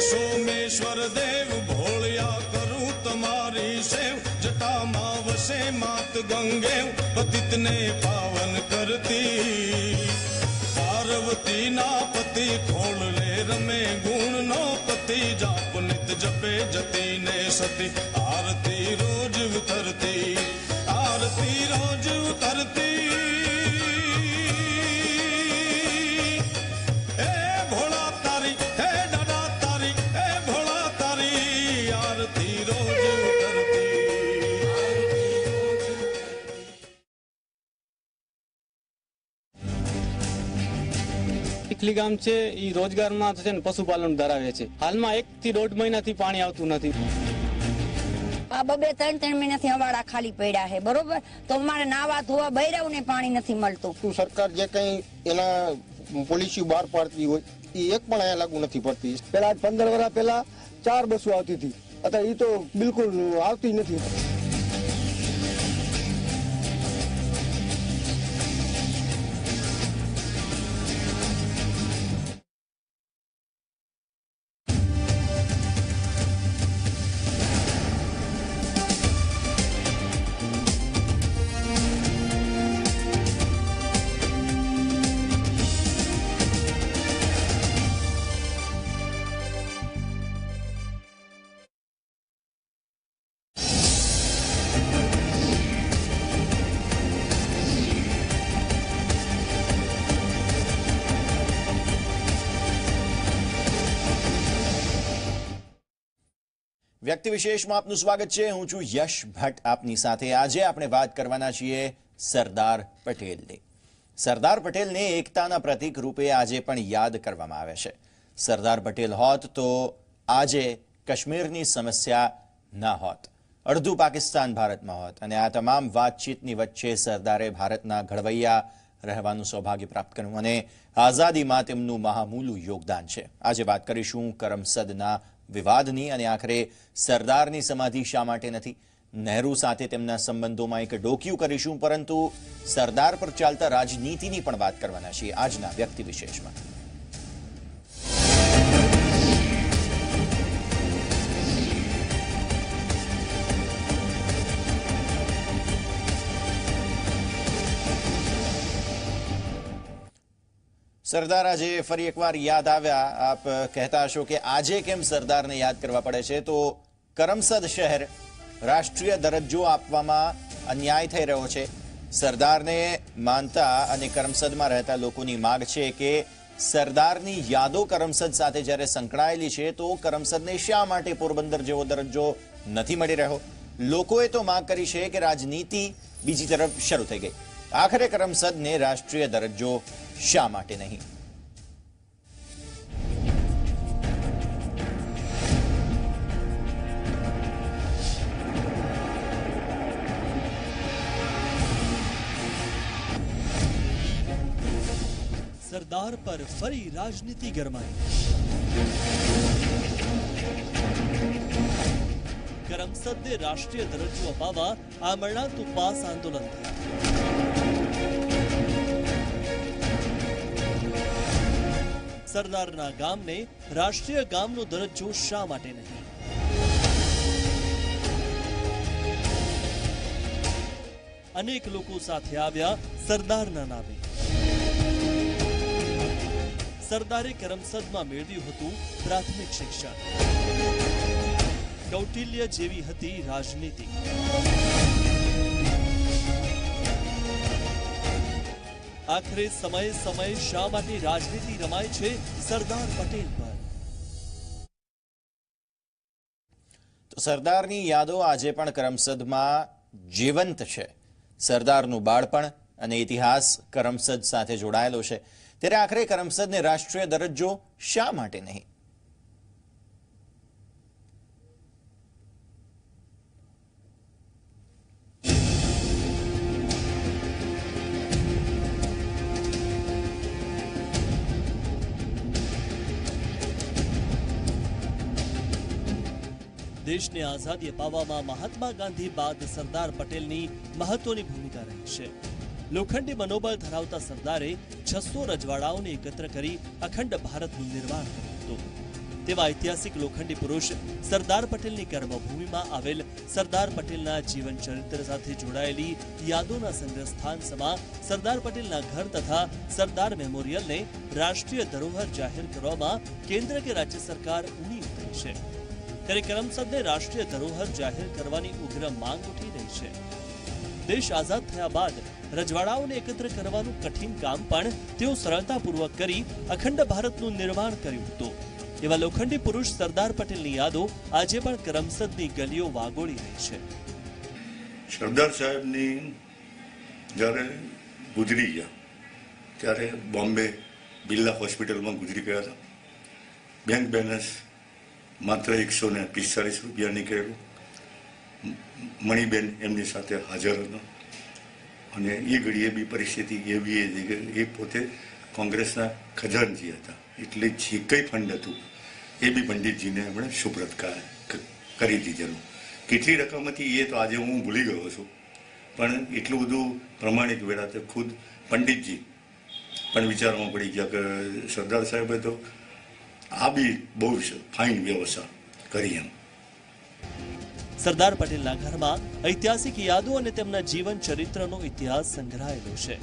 સોમેશ્વર દેવ ભોળિયા કરું તમારી સેવ, જટામાં વસે માત ગંગે પતિતને પાવન કરતી, પાર્વતી ના પતિ ખોળ રે રમે ગુણ નો પતિ, જાપ નિત જપે જતી ને સતી, આરતી રોજ ઉતરતી, આરતી રોજ ઉતરતી, એ ભોળા તારી હે દાદા તારી, એ ભોળા તારી આરતી રોજ ઉતરતી। ચીખલી ગામ છે એ રોજગારમાં છે ને પશુપાલન ધરાવે છે। હાલમાં 1 થી 1.5 મહિનાથી પાણી આવતું નથી। આ 2-3 મહિનાથી હવાડા ખાલી પડ્યા છે, બરોબર, તો અમારે નાવા ધોવા બૈરાવ ને પાણી નથી મળતું। સરકાર જે કઈ એના પોલિસી બહાર પાડતી હોય એ એક પણ અહીંયા લાગુ નથી પડતી। પેલા 15 વર્ષ પહેલા 4 બસો આવતી હતી, અત્યારે એ તો બિલકુલ આવતી નથી। વ્યક્તિ વિશેષમાં આપનું સ્વાગત છે। હું છું યશ ભટ્ટ આપની સાથે। આજે આપણે વાત કરવાના છીએ સરદાર પટેલની। સરદાર પટેલને એકતાના પ્રતીક રૂપે આજે પણ યાદ કરવામાં આવે છે। સરદાર પટેલ હોત તો આજે કાશ્મીરની સમસ્યા ના હોત, અડધું પાકિસ્તાન ભારતમાં હોત, અને આ તમામ વાતચીતની વચ્ચે સરદારે ભારતના ઘડવૈયા રહેવાનું સૌભાગ્ય પ્રાપ્ત કર્યું અને આઝાદીમાં તેમનું મહામૂલું યોગદાન છે। આજે વાત કરીશું કરમસદના વિવાદની અને આખરે સરદારની સમાધિ શા માટે નથી, નહેરુ સાથે તેમના સંબંધોમાં એક ડોકિયું કરીશું, પરંતુ સરદાર પર ચાલતા રાજનીતિની પણ વાત કરવાના છીએ આજના વ્યક્તિ વિશેષમાં। સરદાર આજે ફરી એકવાર યાદ આવ્યા। આપ કહેતા હશો કે આજે કેમ સરદારને યાદ કરવા પડે છે, તો કરમસદ શહેર રાષ્ટ્રીય દરજ્જો આપવામાં અન્યાય થઈ રહ્યો છે। સરદારને માનતા અને કરમસદમાં રહેતા લોકોની માંગ છે કે સરદારની યાદો કરમસદ સાથે જ્યારે સંકળાયેલી છે તો કરમસદને શા માટે પોરબંદર જેવો દરજ્જો નથી મળી રહ્યો। લોકોએ તો માંગ કરી છે કે રાજનીતિ બીજી તરફ શરૂ થઈ ગઈ। આખરે કરમસદને રાષ્ટ્રીય દરજ્જો શા માટે નહીં? સરદાર પર ફરી રાજનીતિ ગરમાઈ। કરમસદને રાષ્ટ્રીય દરજ્જો અપાવવા આમરણાતું પાસ આંદોલન થયા। સરદારના ગામને રાષ્ટ્રીય ગામનો દરજ્જો શા માટે નહીં? અનેક લોકો સાથે આવ્યા સરદારના નામે। સરદારે કરમસદમાં મેળવ્યું હતું પ્રાથમિક શિક્ષણ, કૌટિલ્ય જેવી હતી રાજનીતિ। આખરે સમયે સમયે શા માટે રાજનીતિ રમાય છે સરદાર પટેલ પર? તો સરદારની યાદો આજે પણ કરમસદમાં જીવંત છે। સરદારનું બાળપણ અને ઇતિહાસ કરમસદ સાથે જોડાયેલો છે, ત્યારે આખરે કરમસદને રાષ્ટ્રીય દરજ્જો શા માટે નહીં? દેશને આઝાદી અપાવવામાં મહાત્મા ગાંધી બાદ સરદાર પટેલની મહત્વની ભૂમિકા રહી છે। લોખંડી મનોબળ ધરાવતા સરદારે 600 રજવાડાઓને એકત્ર કરી અખંડ ભારતનું નિર્માણ કર્યું હતું। તેવા ઐતિહાસિક લોખંડી પુરુષ સરદાર પટેલની કર્મભૂમિમાં આવેલ સરદાર પટેલના જીવન ચરિત્ર સાથે જોડાયેલી યાદોના સંગ્રહ સ્થાન સમા સરદાર પટેલના ઘર તથા સરદાર મેમોરિયલને રાષ્ટ્રીય ધરોહર જાહેર કરવામાં કેન્દ્ર કે રાજ્ય સરકાર ઊણી ઉતરી છે, ત્યારે કરમસદને રાષ્ટ્રીય ધરોહર જાહેર કરવાની ઉગ્ર માંગ ઉઠી રહી છે. દેશ આઝાદ થયા બાદ રજવાડાઓને એકત્ર કરવાનું કઠિન કામ પણ તેઓ સરળતાપૂર્વક કરી અખંડ ભારતનું નિર્માણ કર્યું હતું. એવા લોખંડી પુરુષ સરદાર પટેલની યાદો આજે પણ કરમસદની ગલીઓ વાગોળી રહી છે. સરદાર સાહેબની જ્યારે ગુજરી ગયા ત્યારે બોમ્બે બિરલા હોસ્પિટલમાં ગુજરી ગયા હતા. બેંક બેલેન્સ માત્ર 145 રૂપિયા નીકળેલું. મણિબેન એમની સાથે હાજર હતા અને એ ઘડીએ બી પરિસ્થિતિ એવી હતી કે એ પોતે કોંગ્રેસના ખજાનચી હતા, એટલે જે કંઈ ફંડ હતું એ બી પંડિતજીને એમણે સુપ્રત કરી દીધેલું. કેટલી રકમ હતી એ તો આજે હું ભૂલી ગયો છું, પણ એટલું બધું પ્રમાણિક વેળા તો ખુદ પંડિતજી પણ વિચારમાં પડી ગયા કે સરદાર સાહેબે તો આ બી બહુ ફાઇન વ્યવસ્થા કરી એમ. સરદાર પટેલના ઘરમાં ઐતિહાસિક યાદો અને તેમના જીવન ચરિત્રનો ઇતિહાસ સંગ્રહાયેલો છે.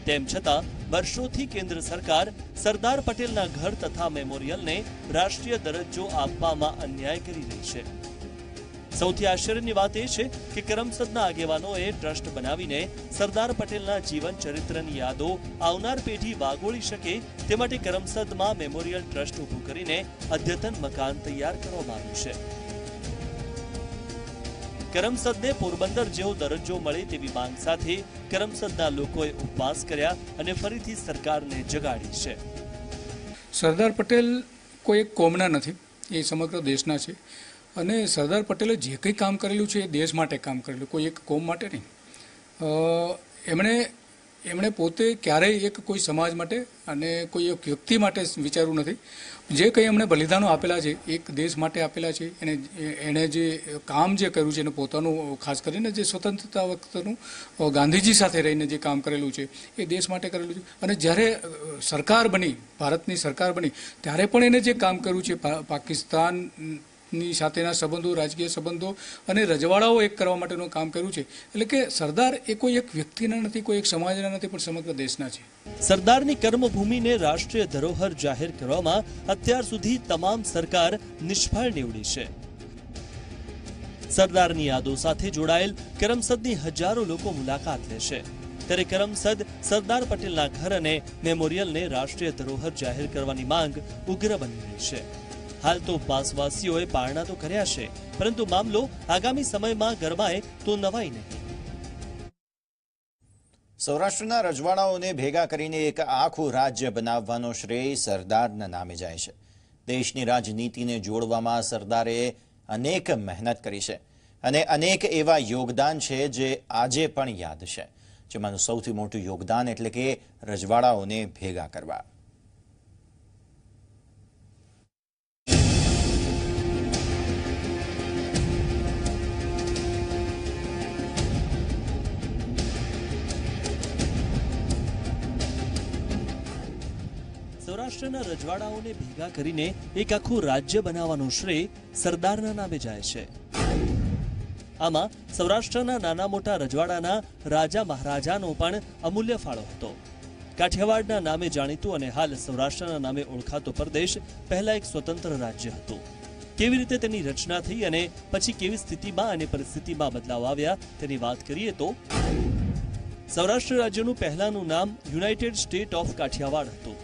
તેમ છતાં વર્ષોથી કેન્દ્ર સરકાર સરદાર પટેલના ઘર તથા મેમોરિયલને રાષ્ટ્રીય દરજ્જો આપવામાં અન્યાય કરી રહી છે. સૌથી આશ્ચર્યની વાત એ છે કે કરમસદના આગેવાનોએ ટ્રસ્ટ બનાવીને સરદાર પટેલના જીવન ચરિત્રની યાદો આવનાર પેઢી વાગોળી શકે તે માટે કરમસદમાં મેમોરિયલ ટ્રસ્ટ ઊભું કરીને અદ્યતન મકાન તૈયાર કરવામાં આવ્યું છે. કરમસદને પોરબંદર જેવો દરજ્જો મળે તેવી માંગ સાથે કરમસદના લોકોએ ઉપવાસ કર્યા અને ફરીથી સરકારને જગાડી છે. સરદાર પટેલ કોઈ એક કોમના નથી, એ સમગ્ર દેશના છે અને સરદાર પટેલે જે કંઈ કામ કરેલું છે એ દેશ માટે કામ કરેલું, કોઈ એક કોમ માટે નહીં. એમણે પોતે ક્યારેય એક કોઈ સમાજ માટે અને કોઈ એક વ્યક્તિ માટે વિચારવું નથી. જે કંઈ એમણે બલિદાનો આપેલા છે એક દેશ માટે આપેલા છે. એણે જે કામ જે કર્યું છે એને પોતાનું ખાસ કરીને જે સ્વતંત્રતા વખતનું ગાંધીજી સાથે રહીને જે કામ કરેલું છે એ દેશ માટે કરેલું છે. અને જ્યારે સરકાર બની, ભારતની સરકાર બની, ત્યારે પણ એને જે કામ કર્યું છે પાકિસ્તાનની સાથેના સંબંધો, રાજકીય સંબંધો અને રજવાડાઓ એક કરવા માટેનું કામ કર્યું છે. એટલે કે સરદાર એ કોઈ એક વ્યક્તિના નથી, કોઈ એક સમાજના નથી, પણ સમગ્ર દેશના છે. સરદારની કર્મભૂમિને રાષ્ટ્રીય ધરોહર જાહેર કરવામાં અત્યાર સુધી તમામ સરકાર નિષ્ફળ નીવડી છે. સરદારની યાદો સાથે જોડાયેલ કરમસદની હજારો લોકો મુલાકાત લેશે, ત્યારે કરમસદ સરદાર પટેલના ઘર અને મેમોરિયલને રાષ્ટ્રીય ધરોહર જાહેર કરવાની માંગ ઉગ્ર બની રહી છે. હાલ તો ઉપવાસવાસીઓએ પારણા તો કર્યા છે, પરંતુ મામલો આગામી સમયમાં ગરમાય તો નવાઈ નહીં. સૌરાષ્ટ્રના રજવાડાઓને ભેગા કરીને એક આખું રાજ્ય બનાવવાનો શ્રેય સરદારના નામે જાય છે. દેશની રાજનીતિને જોડવામાં સરદારે અનેક મહેનત કરી છે અને અનેક એવા યોગદાન છે જે આજે પણ યાદ છે, જેમાંનું સૌથી મોટું યોગદાન એટલે કે રજવાડાઓને ભેગા કરવા. સૌરાષ્ટ્રના રજવાડાઓને ભેગા કરીને એક આખું રાજ્ય બનાવવાનો શ્રેય સરદારના નામે જાય છે. આમાં સૌરાષ્ટ્રના નાના મોટા રજવાડાના રાજા મહારાજાનો પણ અમૂલ્ય ફાળો હતો. કાઠિયાવાડના નામે જાણીતું અને હાલ સૌરાષ્ટ્રના નામે ઓળખાતો પ્રદેશ પહેલા એક સ્વતંત્ર રાજ્ય હતું. કેવી રીતે તેની રચના થઈ અને પછી કેવી સ્થિતિમાં અને પરિસ્થિતિમાં બદલાવ આવ્યા તેની વાત કરીએ તો સૌરાષ્ટ્ર રાજ્યનું પહેલાનું નામ યુનાઇટેડ સ્ટેટ ઓફ કાઠિયાવાડ હતું,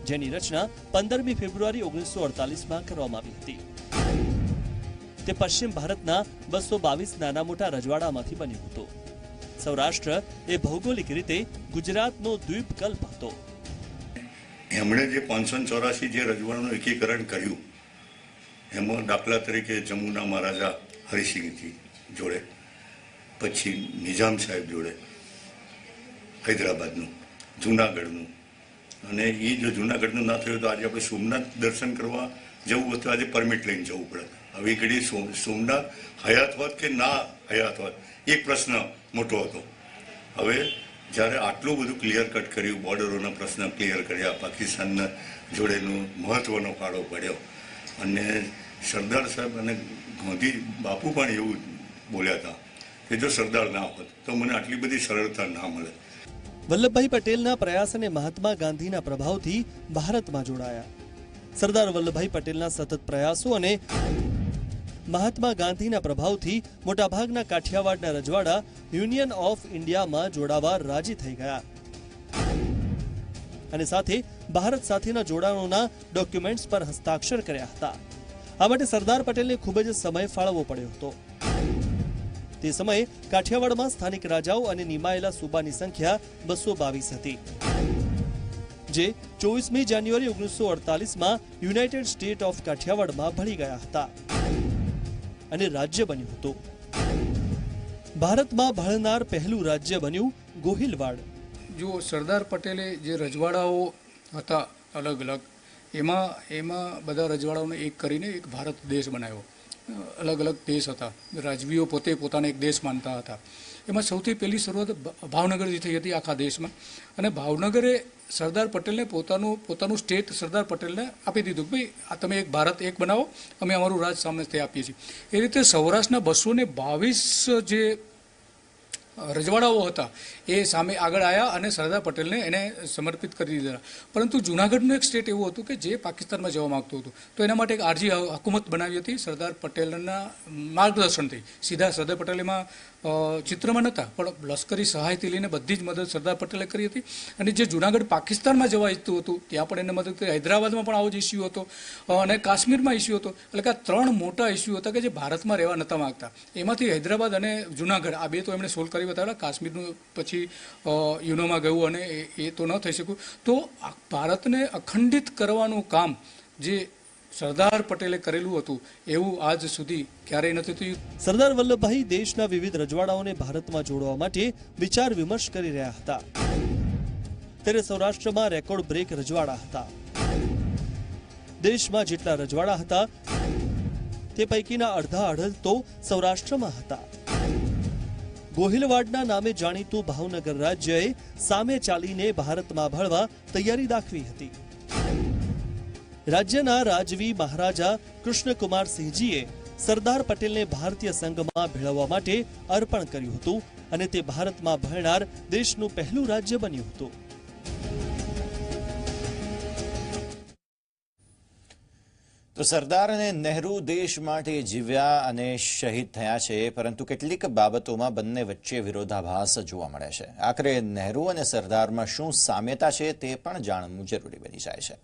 જેની રચના 15મી ફેબ્રુઆરી 1948માં કરવામાં આવી હતી. તે પશ્ચિમ ભારતના 222 નાના મોટા રજવાડામાંથી બન્યું હતું. સૌરાષ્ટ્ર એ ભૌગોલિક રીતે ગુજરાતનો દ્વીપકલ્પ હતો. એમણે જે 584 જે રજવાડાનું એકીકરણ કર્યું એમાં દાખલા તરીકે જમ્મુના મહારાજા હરિસિંહજી જોડે, પછી નિઝામ સાહેબ જોડે હૈદરાબાદનું, જૂનાગઢનું, અને એ જો જૂનાગઢનું ના થયું તો આજે આપણે સોમનાથ દર્શન કરવા જવું હોય તો આજે પરમિટ લઈને જવું પડે. હવે ઘડી સોમનાથ હયાત હોત કે ના હયાત હોત એક પ્રશ્ન મોટો હતો. હવે જ્યારે આટલું બધું ક્લિયર કટ કર્યું, બોર્ડરોના પ્રશ્ન ક્લિયર કર્યા, પાકિસ્તાનના જોડેનું મહત્વનો ફાળો પડ્યો, અને સરદાર સાહેબ અને ગાંધી બાપુ પણ એવું બોલ્યા હતા કે જો સરદાર ના હોત તો મને આટલી બધી સરળતા ના મળે. વલ્લભભાઈ પટેલના પ્રયાસ અને મહાત્મા ગાંધીના પ્રભાવથી ભારતમાં જોડાયા. સરદાર વલ્લભભાઈ પટેલના સતત પ્રયાસો અને મહાત્મા ગાંધીના પ્રભાવથી મોટાભાગના કાઠિયાવાડના રજવાડા યુનિયન ઓફ ઇન્ડિયામાં જોડાવા રાજી થઈ ગયા અને સાથે ભારત સાથેના જોડાણોના ડોક્યુમેન્ટ્સ પર હસ્તાક્ષર કર્યા હતા. આ માટે સરદાર પટેલને ખૂબ જ સમય ફાળવવો પડ્યો હતો. તે સમયે કાઠિયાવાડમાં સ્થાનિક રાજાઓ અને નિમાયેલા સૂબાની સંખ્યા 222 હતી, જે 24મી જાન્યુઆરી 1948માં યુનાઇટેડ સ્ટેટ ઓફ કાઠિયાવાડમાં ભળી ગયા હતા અને રાજ્ય બન્યું હતું. ભારતમાં ભળનાર પહેલું રાજ્ય બન્યું ગોહિલવાડ. જો સરદાર પટેલે જે રજવાડાઓ હતા અલગ અલગ, એમાં બધા રજવાડાઓને એક કરીને એક ભારત દેશ બનાવ્યો. અલગ અલગ દેશ હતા, રાજવીઓ પોતે પોતાને એક દેશ માનતા હતા. એમાં સૌથી પહેલી શરૂઆત ભાવનગરથી થઈ હતી આખા દેશમાં, અને ભાવનગરે સરદાર પટેલને પોતાનું સ્ટેટ સરદાર પટેલને આપી દીધું કે ભાઈ આ તમે એક ભારત એક બનાવો, અમે અમારું રાજ સામે તે આપીએ છીએ. એ રીતે સૌરાષ્ટ્રના 222 જે રજવાડાઓ હતા એ સામે આગળ આવ્યા અને સરદાર પટેલને એને સમર્પિત કરી દીધા. પરંતુ જૂનાગઢનું એક સ્ટેટ એવું હતું કે જે પાકિસ્તાનમાં જવા માગતું હતું, તો એના માટે એક આરજી હુકુમત બનાવી હતી સરદાર પટેલના માર્ગદર્શનથી. સીધા સરદાર પટેલ એમાં ચિત્રમાં નહોતા, પણ લશ્કરી સહાયથી લઈને બધી જ મદદ સરદાર પટેલે કરી હતી. અને જે જૂનાગઢ પાકિસ્તાનમાં જવા ઈચ્છતું હતું ત્યાં પણ એને મદદ કરી. હૈદરાબાદમાં પણ આવો જ ઇસ્યુ હતો અને કાશ્મીરમાં ઇસ્યુ હતો. એટલે કે આ 3 મોટા ઇસ્યુ હતા કે જે ભારતમાં રહેવા નહોતા માગતા. એમાંથી હૈદરાબાદ અને જૂનાગઢ આ 2 તો એમણે સોલ્વ કરી બતાવ્યા. કાશ્મીરનું પછી યુનોમાં ગયું અને એ તો ન થઈ શક્યું. તો ભારતને અખંડિત કરવાનું કામ જે સરદાર પટેલે કરેલું હતું એવું આજ સુધી ક્યારેય નથી થયું. સરદાર વલ્લભભાઈ દેશના વિવિધ રજવાડાઓને ભારતમાં જોડવા માટે વિચાર વિમર્શ કરી રહ્યા હતા. ત્યારે સૌરાષ્ટ્રમાં રેકોર્ડ બ્રેક રજવાડા હતા. દેશમાં જેટલા રજવાડા હતા તે પૈકીના અડધા તો સૌરાષ્ટ્રમાં હતા. ગોહિલવાડના નામે જાણીતું ભાવનગર રાજ્યએ સામે ચાલીને ભારતમાં ભળવા તૈયારી દાખવી હતી. રાજ્યના રાજવી મહારાજા કૃષ્ણકુમાર સિંહજીએ સરદાર પટેલને ભારતીય સંઘમાં ભેળવવા માટે અર્પણ કર્યું હતું અને તે ભારતમાં ભળનાર દેશનું પહેલું રાજ્ય બન્યું હતું. તો સરદાર અને નહેરુ દેશ માટે જીવ્યા અને શહીદ થયા છે, પરંતુ કેટલીક બાબતોમાં બંને વચ્ચે વિરોધાભાસ જોવા મળે છે. આખરે નહેરુ અને સરદારમાં શું સામ્યતા છે તે પણ જાણવું જરૂરી બની જાય છે.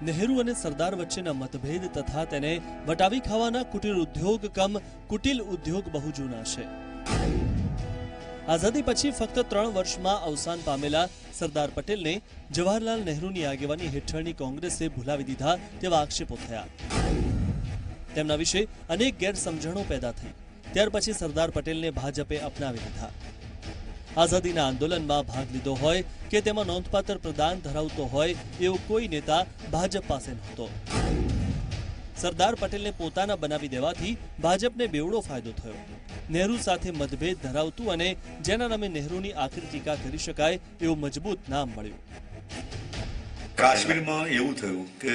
નહેરુ અને સરદાર વચ્ચેના મતભેદ તથા તેને વટાવી ખાવાના કુટીર ઉદ્યોગ કમ કુટિલ ઉદ્યોગ બહુ જૂના છે. આઝાદી પછી ફક્ત 3 વર્ષમાં અવસાન પામેલા સરદાર પટેલને જવાહરલાલ નહેરુની આગેવાની હેઠળની કોંગ્રેસે ભૂલાવી દીધા તેવા આક્ષેપો થયા. તેમના વિશે અનેક ગેરસમજણો પેદા થઈ. ત્યાર પછી સરદાર પટેલને ભાજપે અપનાવી લીધા. આઝાદીના આંદોલનમાં ભાગ લીધો હોય કે તેમાં નોંધપાત્ર પ્રદાન ધરાવતો હોય એવો કોઈ નેતા ભાજપ પાસે નહોતો. સરદાર પટેલને પોતાના બનાવી દેવાથી ભાજપને બેવડો ફાયદો થયો. નહેરુ સાથે મતભેદ ધરાવતું અને જેના નામે નહેરુની આખરી ટીકા કરી શકાય એવું મજબૂત નામ મળ્યું. કાશ્મીરમાં એવું થયું કે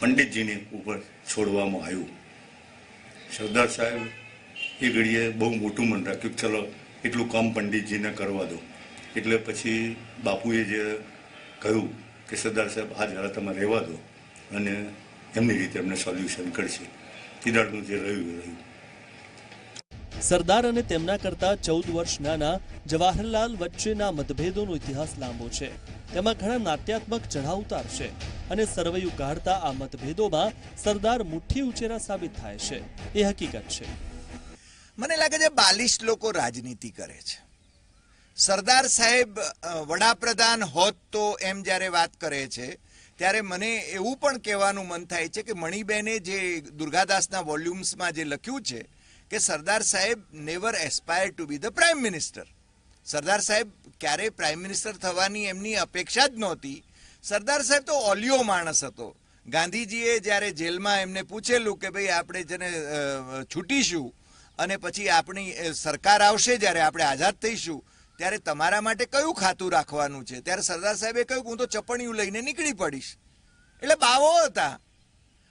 પંડિતજીને ઉપર છોડવામાં આવ્યું. સરદાર સાહેબ એ ઘડીએ બહુ મોટું મન રાખ્યું, ચલો એટલું કામ પંડિતજીને કરવા દો. એટલે પછી બાપુએ જે કહ્યું કે સરદાર સાહેબ આ જરા તમે રહેવા દો અને એમની રીતે એમને સોલ્યુશન કરશે. તિરાડનું જે રહ્યું. સરદાર અને તેમના કરતા 14 વર્ષ નાના જવાહરલાલ વચ્ચેના મતભેદોનો ઇતિહાસ લાંબો છે. તેમાં ઘણા નાટ્યાત્મક ચઢાવ ઉતાર છે અને સરવૈયું કાઢતા આ મતભેદોમાં સરદાર મુઠ્ઠી ઉચેરા સાબિત થાય છે એ હકીકત છે. મને લાગે છે 42 લોકો રાજનીતિ કરે છે. સરદાર સાહેબ વડાપ્રધાન હોત તો એમ જ્યારે વાત કરે છે ત્યારે મને એવું પણ કહેવાનું મન થાય છે કે મણિબેને જે દુર્ગાદાસના વોલ્યુમ્સમાં જે લખ્યું છે કે Sardar Saheb never aspire to be the prime minister. Sardar Saheb ક્યારેય પ્રાઇમ મિનિસ્ટર થવાની એમની અપેક્ષા જ નહોતી. સરદાર સાહેબ તો ઓલિયો માણસ હતો. ગાંધીજીએ જ્યારે જેલમાં એમને પૂછેલું કે ભાઈ આપણે જેને છૂટીશું અને પછી આપણી સરકાર આવશે, જ્યારે આપણે આઝાદ થઈશું ત્યારે તમારા માટે કયું ખાતું રાખવાનું છે, ત્યારે સરદાર સાહેબે કહ્યું હું તો ચપણીયું લઈને નીકળી પડીશ. એટલે બાવો હતા.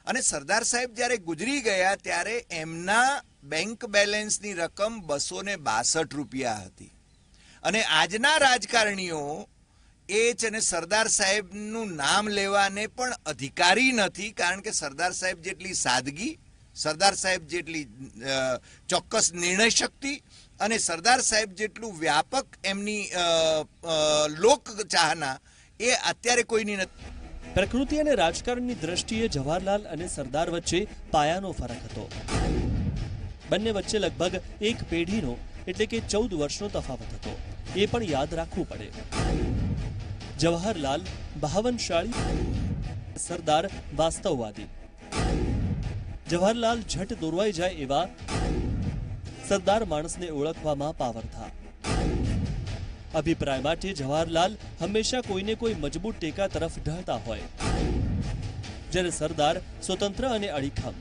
અને સરદાર સાહેબ જ્યારે ગુજરી ગયા ત્યારે એમના બેંક બેલેન્સની રકમ 262 રૂપિયા હતી. અને આજના રાજકારણીઓ એ છે ને સરદાર સાહેબનું નામ લેવાને પણ અધિકારી નથી, કારણ કે સરદાર સાહેબ જેટલી સાદગી, સરદાર સાહેબ જેટલી ચોક્કસ નિર્ણય શક્તિ અને સરદાર સાહેબ જેટલું વ્યાપક એમની લોક ચાહના એ અત્યારે કોઈની નથી. પ્રકૃતિ અને રાજકારણની દ્રષ્ટિએ જવાહરલાલ અને સરદાર વચ્ચે પાયાનો ફરક હતો. બંને વચ્ચે લગભગ એક પેઢીનો એટલે કે 14 વર્ષનો તફાવત હતો. એ પણ યાદ રાખવું પડે. જવાહરલાલ બહાવનશાળી, સરદાર વાસ્તવવાદી. જવાહરલાલ ઝટ દોરવાઈ જાય એવા, સરદાર માણસને ઓળખવામાં પાવરથા. અભિપ્રાય માટે જવાહરલાલ હંમેશા કોઈને કોઈ મજબૂત ટેકા તરફ ઢળતા હોય, જ્યારે સરદાર સ્વતંત્ર અને અડીખમ,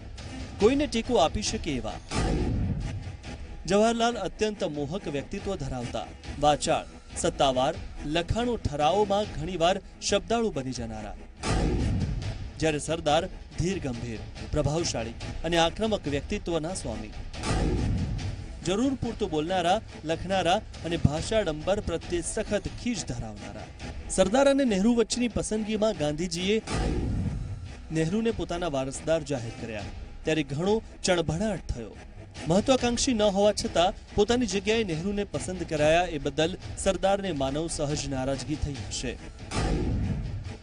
કોઈને ટેકો આપી શકે એવા. જવાહરલાલ અત્યંત મોહક વ્યક્તિત્વ ધરાવતા, વાચાળ, સત્તાવાર, લખાણો ઠરાવોમાં ઘણીવાર શબ્દાળુ બની જનારા, જ્યારે સરદાર ધીર ગંભીર, પ્રભાવશાળી અને આક્રમક વ્યક્તિત્વના સ્વામી. જરૂર પૂરતું બોલનારા, લખનારા અને ભાષાડંબર પ્રત્યે સખત ખીજ ધરાવનારા. સરદાર અને નહેરુ વચ્ચેની પસંદગીમાં ગાંધીજીએ નહેરુને પોતાના વારસદાર જાહેર કર્યા ત્યારે ઘણો ચણભણાટ થયો. મહત્વાકાંક્ષી ન હોવા છતાં પોતાની જગ્યાએ નહેરુને પસંદ કરાયા એ બદલ સરદારને માનવ સહજ નારાજગી થઈ હશે.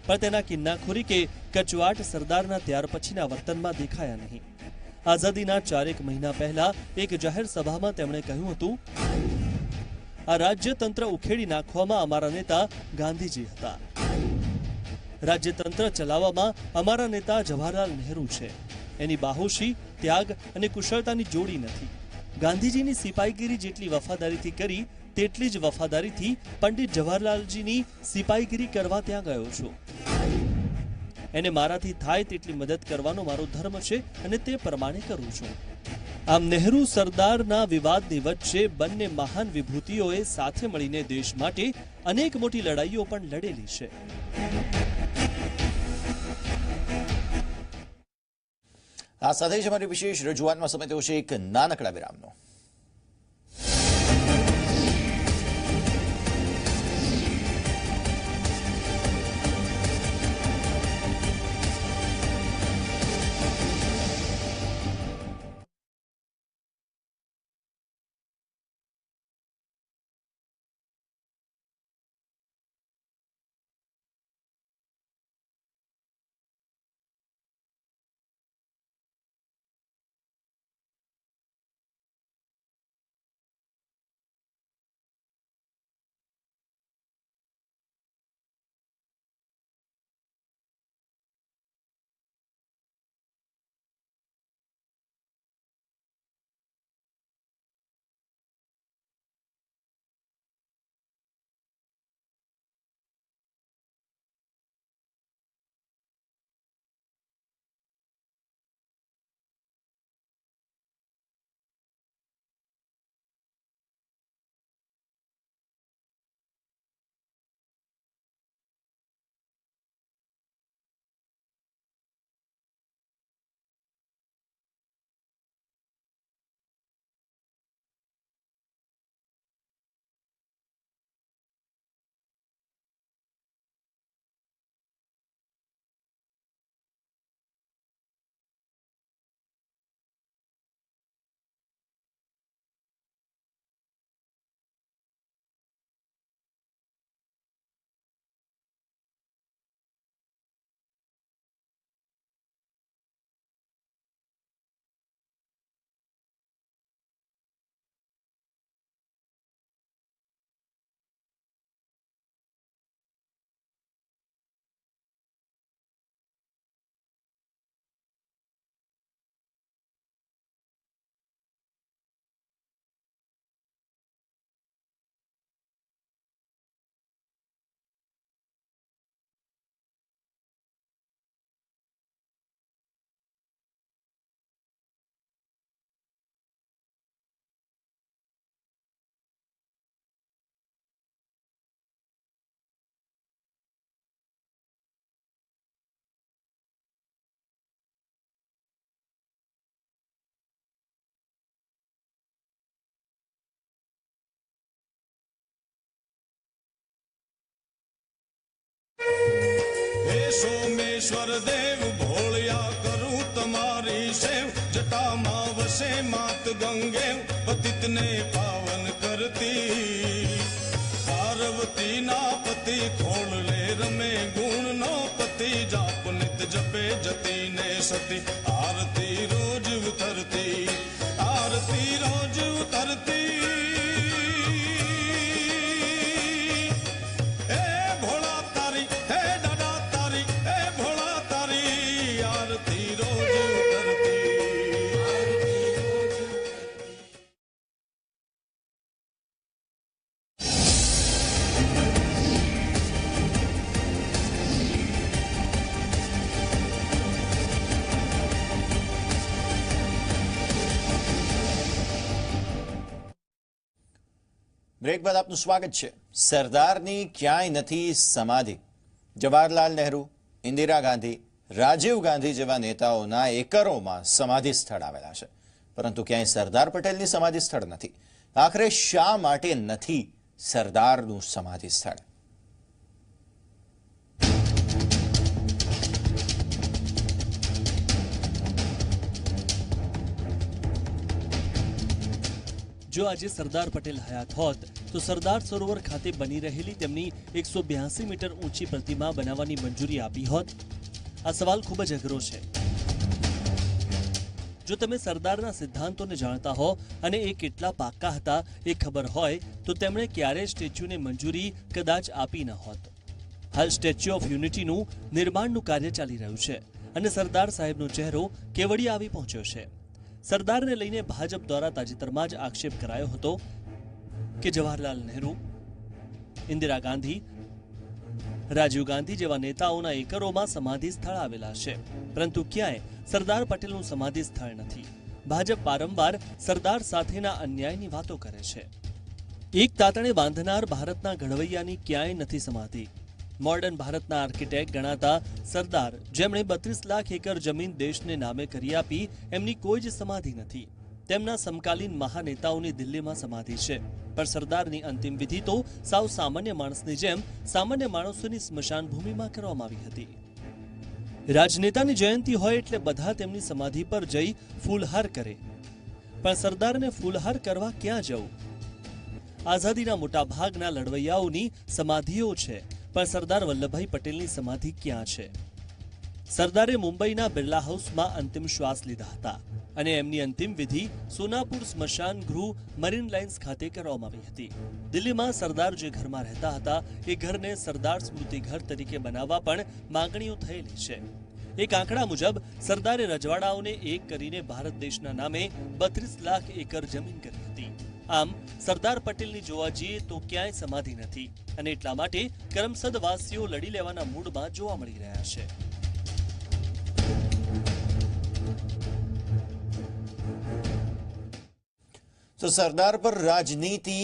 પણ તેના કિન્નાખોરી કે કચવાટ સરદારના ત્યાર પછીના વર્તનમાં દેખાયા નહીં. આઝાદીના 4 મહિના પહેલા એક જાહેર સભામાં તેમણે કહ્યું હતું, આ રાજ્યતંત્ર ઉખેડી નાખવામાં અમારા નેતા ગાંધીજી હતા. રાજ્યતંત્ર ચલાવવામાં અમારા નેતા જવાહરલાલ નહેરુ છે. એની બાહોશી, ત્યાગ અને કુશળતાની જોડી નથી. ગાંધીજીની સિપાહીગીરી જેટલી વફાદારીથી કરી તેટલી જ વફાદારીથી પંડિત જવાહરલાલજીની સિપાહીગીરી કરવા ત્યાં ગયો છું. એને મારાથી થાય તેટલી મદદ કરવાનો મારો ધર્મ છે અને તે પ્રમાણે કરું છું. આમ નહેરુ સરદારના વિવાદની વચ્ચે બંને મહાન વિભૂતિઓએ સાથે મળીને દેશ માટે અનેક મોટી લડાઈઓ પણ લડેલી છે. આ સાથે જ અમારી વિશેષ રજૂઆતમાં સમય થયો છે એક નાનકડા વિરામનો. હે સોમેશ્વર દેવ ભોળિયા કરું તમારી સેવ જટામાં વસે માત ગંગે પતિતને પાવન કરતી પાર્વતી ના પતિ ખોળલે રમે ગુણ નો પતિ જાપ નિત જપે જતી ને સતી આરતી રોજ ઉતરતી આરતી રોજ ઉતરતી એ ભોળા તારી હે દાદા તારી એ ભોળા તારી આરતી રોજ ઉતરતી બ્રેક બાદ આપનું સ્વાગત છે. સરદારની ક્યાંય નથી સમાધિ. જવાહરલાલ નહેરુ, ઇન્દિરા ગાંધી, રાજીવ ગાંધી જેવા નેતાઓના એકરોમાં સમાધિ સ્થળ આવેલા છે, પરંતુ ક્યાંય સરદાર પટેલની સમાધિ સ્થળ નથી. આખરે શા માટે નથી સરદારનું સમાધિ સ્થળ? જો આજે સરદાર પટેલ હયાત હોત તો સરદાર સરોવર ખાતે બની રહેલી તેમની 182 મીટર ઊંચી પ્રતિમા બનાવવાની મંજૂરી આપી હોત? આ સવાલ ખૂબ જ અઘરો છે. જો તમે સરદારના સિદ્ધાંતોને જાણતા હો અને એ કેટલા પાક્કા હતા એ ખબર હોય તો તેમણે ક્યારેય સ્ટેચ્યુને મંજૂરી કદાચ આપી ન હોત. હાલ સ્ટેચ્યુ ઓફ યુનિટીનું નિર્માણનું કાર્ય ચાલી રહ્યું છે અને સરદાર સાહેબનો ચહેરો કેવડિયા આવી પહોંચ્યો છે. સરદારને લઈને ભાજપ દ્વારા તાજેતરમાં જ આક્ષેપ કરાયો હતો કે જવાહરલાલ નહેરુ, ઇન્દિરા ગાંધી, રાજીવ ગાંધી જેવા નેતાઓના એકરોમાં સમાધિ સ્થળ આવેલા છે, પરંતુ ક્યાંય સરદાર પટેલનું સમાધિ સ્થળ નથી. ભાજપ વારંવાર સરદાર સાથેના અન્યાયની વાતો કરે છે. એક તાતણે બાંધનાર ભારતના ઘડવૈયાની ક્યાંય નથી સમાધિ. મોડર્ન ભારતના આર્કિટેક્ટ ગણાતા સરદાર, જેમણે 32 લાખ એકર જમીન દેશને નામે કરી આપી, એમની કોઈ જ સમાધિ નથી. તેમના સમકાલીન મહાનેતાઓની દિલ્હીમાં સમાધિ છે, પણ સરદારની અંતિમ વિધિ તો સાવ સામાન્ય માણસની જેમ સામાન્ય માણસોની સ્મશાન ભૂમિમાં કરવામાં આવી હતી. રાજનેતાની જયંતિ હોય એટલે બધા તેમની સમાધિ પર જઈ ફૂલહાર કરે, પણ સરદારને ફૂલહાર કરવા ક્યાં જવું? આઝાદીના મોટા ભાગના લડવૈયાઓની સમાધિઓ છે, પણ સરદાર વલ્લભભાઈ પટેલની સમાધિ ક્યાં છે? સરદારે મુંબઈના બિરલા હાઉસમાં અંતિમ શ્વાસ લીધા હતા અને એમની અંતિમ વિધિ સોનાપુર સ્મશાન ગૃહ મરીન લાઇન્સ ખાતે કરવામાં આવી હતી. દિલ્હીમાં સરદાર જે ઘરમાં રહેતા હતા એ ઘરને સરદાર સ્મૃતિ ઘર તરીકે બનાવવા પણ માંગણીઓ થયેલી છે. એક આંકડા મુજબ સરદારે રજવાડાઓને એક કરીને ભારત દેશના નામે 32 લાખ એકર જમીન કરી હતી. આમ સરદાર પટેલની જોવા જઈએ તો ક્યાંય સમાધિ નથી અને એટલા માટે કરમસદ વાસીઓ લડી લેવાના મૂડમાં જોવા મળી રહ્યા છે. તો સરદાર પર રાજનીતિ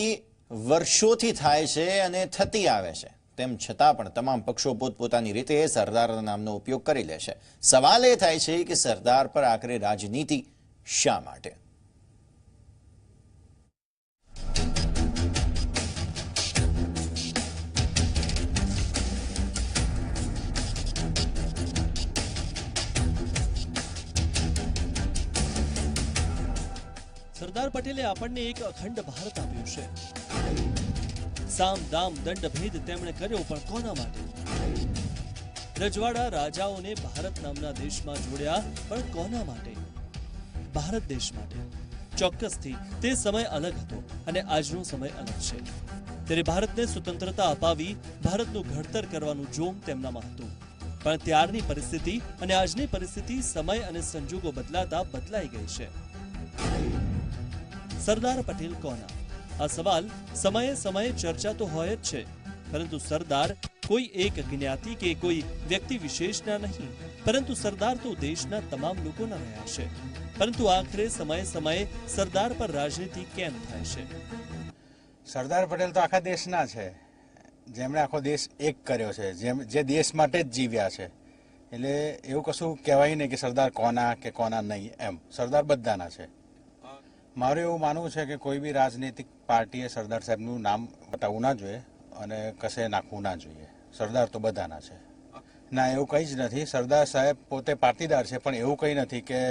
વર્ષોથી થાય છે અને થતી આવે છે, તેમ છતાં પણ તમામ પક્ષો પોતપોતાની રીતે સરદારના નામનો ઉપયોગ કરી લે છે. સવાલ એ થાય છે કે સરદાર પર આખરે રાજનીતિ શા માટે? સરદાર પટેલે આપણને એક અખંડ ભારત આપ્યું છે. સામ દામ દંડ ભેદ તેમણે કર્યો, પણ કોના માટે? રજવાડા રાજાઓને ભારત નામના દેશમાં જોડ્યા, પણ કોના માટે? ભારત દેશ માટે. ચોક્કસથી તે સમય અલગ હતો અને આજનો સમય અલગ છે. ત્યારે ભારતને સ્વતંત્રતા અપાવી ભારતનું ઘડતર કરવાનું જોમ તેમનામાં હતું, પણ ત્યારની પરિસ્થિતિ અને આજની પરિસ્થિતિ સમય અને સંજોગો બદલાતા બદલાઈ ગઈ છે. સરદાર પટેલ કોના? આ સવાલ સમયે સમયે ચર્ચા તો હોય જ છે, પરંતુ સરદાર કોઈ એક જ્ઞાતિ કે કોઈ વ્યક્તિ વિશેષના નહીં, પરંતુ સરદાર તો દેશના તમામ લોકોના રહ્યા છે. પરંતુ આખરે સમયે સમયે સરદાર પર રાજનીતિ કેમ થાય છે? સરદાર પટેલ તો આખા દેશના છે, જેમણે આખો દેશ એક કર્યો છે, જે દેશ માટે જ જીવ્યા છે. એટલે એવું કશું કહેવાય નહીં કે સરદાર કોના કે કોના નહીં, એમ સરદાર બધાના છે. મારું એવું માનવું છે કે કોઈ બી રાજનીતિક પાર્ટીએ સરદાર સાહેબનું નામ બતાવવું ના જોઈએ અને કશે નાખવું ના જોઈએ. સરદાર તો બધાના છે. ના, એવું કંઈ જ નથી. સરદાર સાહેબ પોતે પાટીદાર છે, પણ એવું કંઈ નથી કે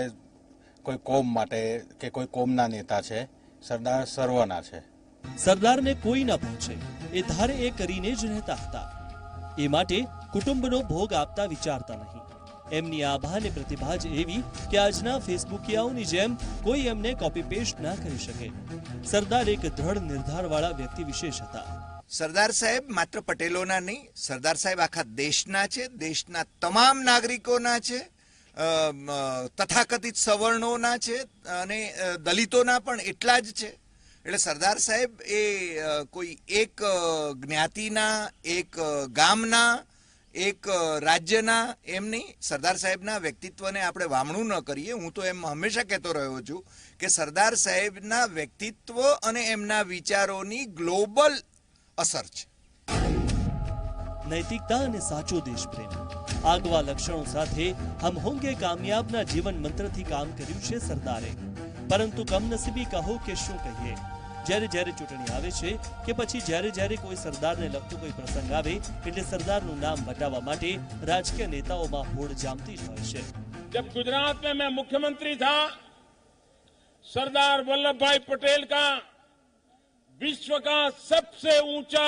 કોઈ કોમ માટે કે કોઈ કોમના નેતા છે. સરદાર સર્વના છે. સરદારને કોઈ ન પહોંચે એ ધારે એ કરીને જ રહેતા હતા. એ માટે કુટુંબનો ભોગ આપતા વિચારતા નહીં. એમની આભા અને પ્રતિભા જ એવી કે આજના ફેસબુકિયાઓની જેમ કોઈ એમને કોપી પેસ્ટ ના કરી શકે. સરદાર એક દ્રઢ નિર્ધારવાળા વ્યક્તિ વિશેષ હતા. સરદાર સાહેબ માત્ર પટેલોના નહીં, સરદાર સાહેબ આખા દેશના છે, દેશના તમામ નાગરિકોના છે, તથાકથિત સવર્ણોના છે અને દલિતોના પણ એટલા જ છે. એટલે સરદાર સાહેબ એ કોઈ એક જ્ઞાતિના, એક ગામના, એક રાજ્યના એમ નહીં. સરદાર સાહેબના વ્યક્તિત્વને આપણે વામણું ન કરીએ. હું તો એમ હંમેશા કહેતો રહ્યો છું કે સરદાર સાહેબના વ્યક્તિત્વ અને એમના વિચારોની ગ્લોબલ અસર છે. નૈતિકતા અને સાચો દેશપ્રેમ, આગવા લક્ષણો સાથે હમ હોંગે કામયાબના જીવન મંત્રથી કામ કર્યું છે સરદારે. પરંતુ કમનસીબી કહો કે શું કહીએ, જ્યારે જ્યારે ચૂંટણી આવે છે કે પછી જ્યારે કોઈ સરદારને લગતો કોઈ પ્રસંગ આવે એટલે સરદારનું નામ બતાવવા માટે રાજકીય નેતાઓમાં હોડ જામતી જ હોય છે. जब गुजरात में मैं मुख्यमंत्री था, सरदार वल्लभ भाई पटेल का विश्व का सबसे ऊंचा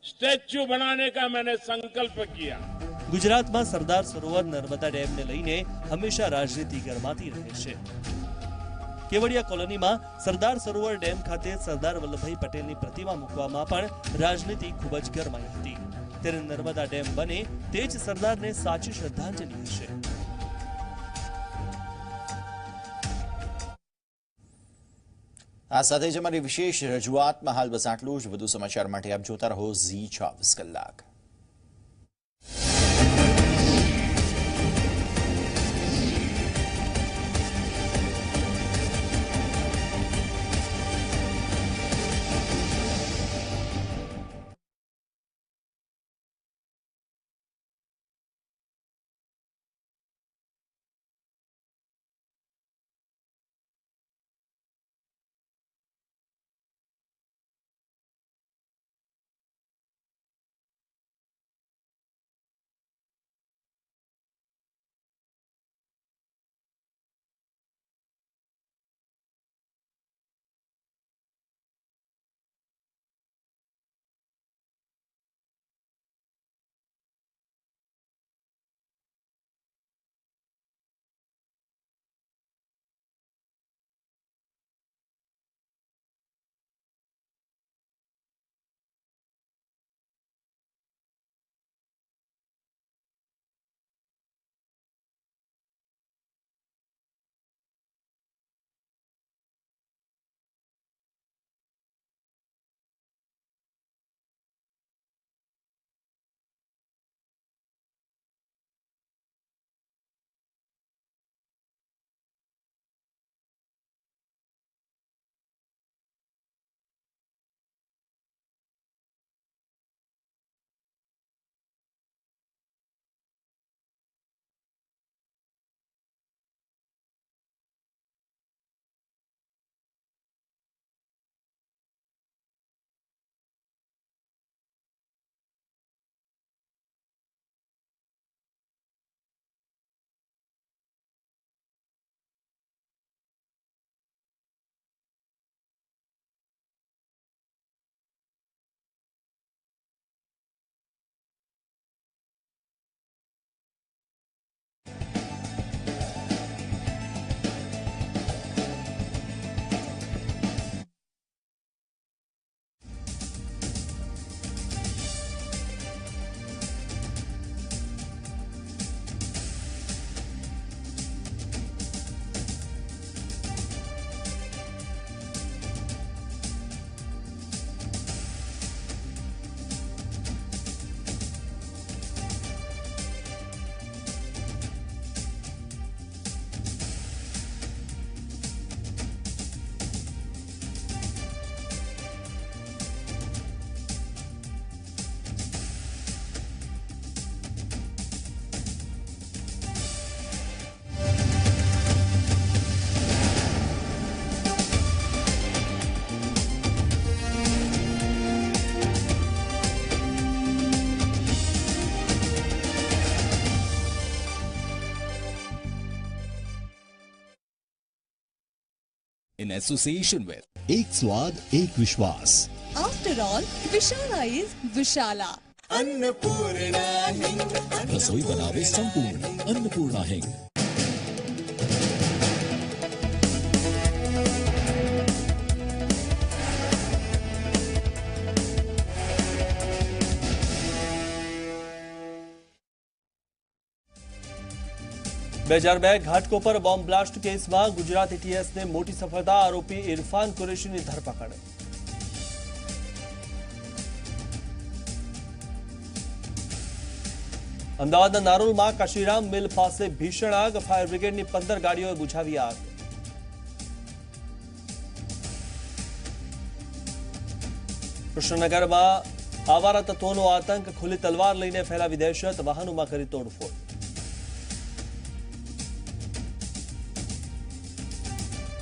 स्टैच्यू बनाने का मैंने संकल्प किया. ગુજરાતમાં સરદાર સરોવર નર્મદા ડેમને લઈને હંમેશા રાજનીતિ ગરમાતી રહે છે. કેવડિયા કોલોનીમાં સરદાર સરોવર ડેમ ખાતે સરદાર વલ્લભભાઈ પટેલની પ્રતિમા મૂકવામાં પણ રાજનીતિ ખૂબ જ ગરમાઈ હતી. ત્યારે નર્મદા ડેમ બને તે જ સરદારને સાચી શ્રદ્ધાંજલિ હશે. આ સાથે જ અમારી વિશેષ રજૂઆતમાં હાલ બસ આટલું જ. વધુ સમાચાર માટે આપ જોતા રહો ઝી 24 કલાક. in association with एक स्वाद एक विश्वास. After all, Vishala is Vishala. Annapurna हिंग रसोई बनावे संपूर्ण अन्नपूर्णा हिंग. ઘાટકોપર બોમ્બ બ્લાસ્ટ કેસમાં ગુજરાત એટીએસને મોટી સફળતા. આરોપી ઇરફાન કુરેશીની ધરપકડ. અમદાવાદના નારોલમાં કાશીરામ મિલ પાસે ભીષણ આગ. ફાયર બ્રિગેડની 15 ગાડીઓએ બુઝાવી આગ. કૃષ્ણનગરમાં આવારા તત્વોનો આતંક. ખુલ્લી તલવાર લઈને ફેલાવી દહેશત. વાહનોમાં કરી તોડફોડ.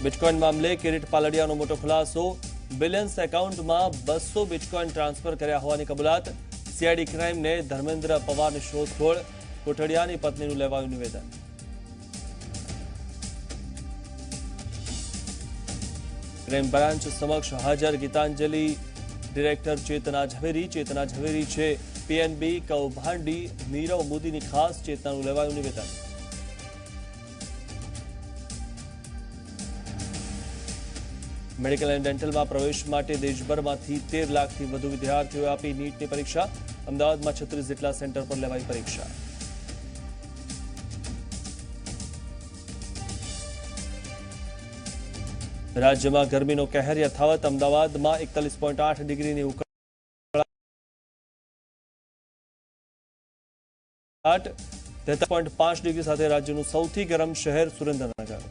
બિટકોઇન મામલે કિરીટ પાલડિયાનો મોટો ખુલાસો. બિલિયન્સ એકાઉન્ટમાં 200 બિટકોઇન ટ્રાન્સફર કર્યા હોવાની કબૂલાત. સીઆઈડી ક્રાઇમને ધર્મેન્દ્ર પવારની શોધખોળ. કોઠડિયાની પત્નીનું લેવાયું નિવેદન. ક્રાઇમ બ્રાન્ચ સમક્ષ હાજર ગીતાંજલિ ડિરેક્ટર ચેતના ઝવેરી. ચેતના ઝવેરી છે પીએનબી કૌભાંડી નીરવ મોદીની ખાસ. ચેતનાનું લેવાયું નિવેદન. મેડિકલ એન્ડ ડેન્ટલમાં પ્રવેશ માટે દેશભરમાંથી 13 લાખથી વધુ વિદ્યાર્થીઓએ આપી નીટની પરીક્ષા. અમદાવાદમાં 36 જેટલા સેન્ટર પર લેવાઈ પરીક્ષા. રાજ્યમાં ગરમીનો કહેર યથાવત. અમદાવાદમાં 41.8 ડિગ્રીની ઉકળાટ. 43.5 ડિગ્રી સાથે રાજ્યનું સૌથી ગરમ શહેર સુરેન્દ્રનગર.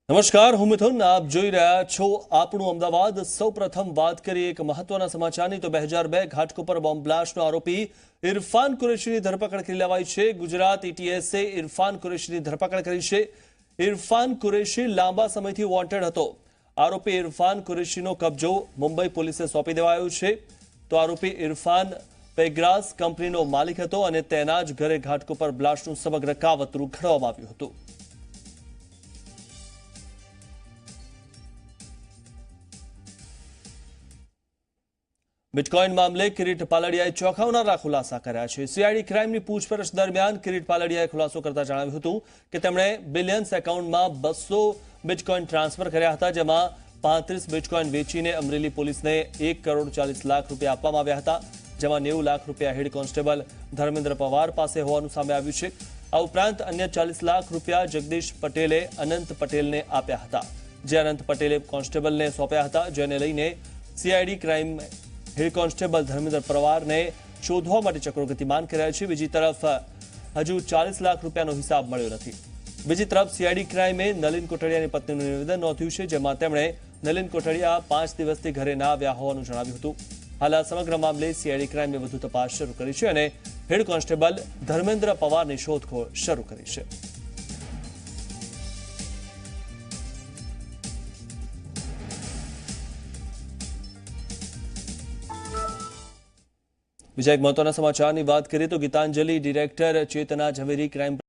નમસ્કાર, હું મિથુન. આપ જોઈ રહ્યા છો આપણું અમદાવાદ. સૌપ્રથમ વાત કરીએ એક મહત્વના સમાચારની. તો 2002 ઘાટકોપર બોમ્બ બ્લાસ્ટનો આરોપી ઇરફાન કુરેશીની ધરપકડ કરી લેવાઈ છે. ગુજરાત એટીએસે ઇરફાન કુરેશીની ધરપકડ કરી છે. ઇરફાન કુરેશી લાંબા સમયથી વોન્ટેડ હતો. આરોપી ઇરફાન કુરેશીનો કબજો મુંબઈ પોલીસે સોંપી દેવાયો છે. તો આરોપી ઇરફાન પેગ્રાસ કંપનીનો માલિક હતો અને તેના જ ઘરે ઘાટકોપર બ્લાસ્ટનું સમગ્ર કાવતરું ઘડવામાં આવ્યું હતું. બિટકોઇન મામલે કિરીટ પાલડિયાએ ચોંકાવનારા ખુલાસા કર્યા છે. સીઆઈડી ક્રાઇમની પૂછપરછ દરમિયાન કિરીટ પાલડિયાએ ખુલાસો કરતા જણાવ્યું હતું કે તેમણે બિલિયન્સ એકાઉન્ટમાં 200 બિટકોઇન ટ્રાન્સફર કર્યા હતા, જેમાં 35 બિટકોઇન વેચીને અમરેલી પોલીસને 1,40,00,000 રૂપિયા આપવામાં આવ્યા હતા, જેમાં 90 લાખ રૂપિયા હેડ કોન્સ્ટેબલ ધર્મેન્દ્ર પવાર પાસે હોવાનું સામે આવ્યું છે. આ ઉપરાંત અન્ય 40 લાખ રૂપિયા જગદીશ પટેલે અનંત પટેલને આપ્યા હતા, જે અનંત પટેલે કોન્સ્ટેબલને સોંપ્યા હતા, જેને લઈને CID crime head constable Dharmendra પવારને શોધવા માટે ચક્રો ગતિમાન કર્યા છે. બીજી તરફ હજુ 40 લાખ રૂપિયાનો હિસાબ મળ્યો નથી. બીજી તરફ સીઆઈડી ક્રાઇમે નલિન કોઠડિયાની પત્નીનું નિવેદન નોંધ્યું છે, જેમાં તેમણે નલિન કોઠડિયા 5 દિવસથી ઘરે ના આવ્યા હોવાનું જણાવ્યું હતું. હાલ આ સમગ્ર મામલે સીઆઈડી ક્રાઇમે વધુ તપાસ શરૂ કરી છે અને હેડ કોન્સ્ટેબલ ધર્મેન્દ્ર પવારની શોધખોળ શરૂ કરી છે. બીજા એક મહત્વના સમાચારની વાત કરીએ તો ગીતાંજલિ ડિરેક્ટર ચેતના ઝવેરી ક્રાઇમ